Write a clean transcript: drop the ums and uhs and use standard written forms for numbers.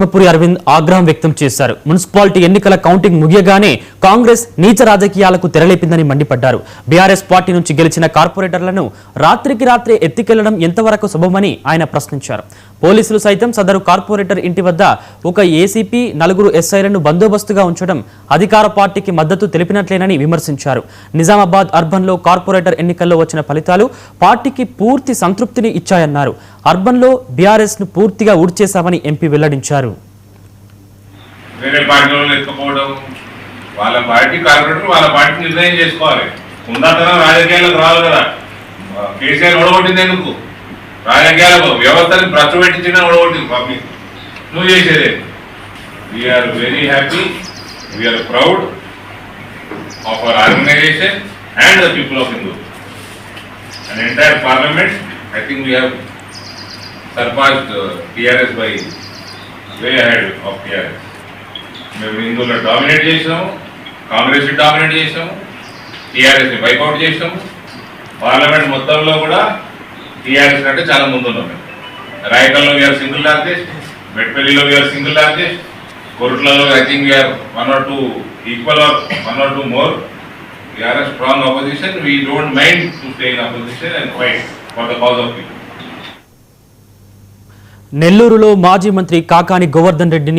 పురి అరవింద్ ఆగ్రహం వ్యక్తం చేశారు. మున్సిపాలిటీ ఎన్నికల కౌంటింగ్ ముగియగానే కాంగ్రెస్ నీచ రాజకీయాలకు తెరలేపిందని మండిపడ్డారు. బీఆర్ఎస్ పార్టీ నుంచి గెలిచిన కార్పొరేటర్లను రాత్రికి రాత్రే ఎత్తికెళ్లడం ఎంతవరకు శుభమని ఆయన ప్రశ్నించారు. పోలీసులు సైతం సదరు కార్పొరేటర్ ఇంటి వద్ద ఒక ఏసీపీ 4 ఎస్ఐలను బందోబస్తుగా ఉంచడం అధికార పార్టీకి మద్దతు తెలిపినట్లేనని విమర్శించారు. నిజామాబాద్ అర్బన్లో కార్పొరేటర్ ఎన్నికల్లో వచ్చిన ఫలితాలు పార్టీకి పూర్తి సంతృప్తిని ఇచ్చాయన్నారు. అర్బన్లో బీఆర్ఎస్ ను పూర్తిగా ఊడ్చేశామని ఎంపీ వెల్లడించారు. వేరే పార్టీలో ఎత్తుకోవడం వాళ్ళ పార్టీ కార్పొరేటర్ వాళ్ళ పార్టీ నిర్ణయం చేసుకోవాలి. ఉందాతనం రాజకీయాలకు రావాలి కదా. కేసీఆర్ ఓడగొట్టింది ఎందుకు? రాజకీయాలకు వ్యవస్థని ప్రచుపెట్టించిన ఓడగొట్టింది పబ్లిక్. నువ్వు చేసేదే. We're very happy, we're proud of our organisation and the people of Hindu and entire parliament. I think we have surpassed TRS by way ahead of TRS. మేము హిందువులో డామినేట్ చేసాము, కాంగ్రెస్ డామినేట్ చేసాము, టీఆర్ఎస్ని వైకౌట్ చేసాము. పార్లమెంట్ మొత్తంలో కూడా టీఆర్ఎస్ కంటే చాలా ముందున్నాం. మేము రాయకల్లో వీఆర్ సింగిల్ లార్జెస్ట్, మెట్పల్లిలో వీఆర్ సింగిల్ లార్జెస్ట్, కొరుట్లలో I think we are 1 or 2 equal or 1 or 2 more. We are a strong opposition. We don't mind to stay in opposition and fight for the cause of people. నెల్లూరులో మాజీ మంత్రి కాకాని గోవర్ధన్ రెడ్డిని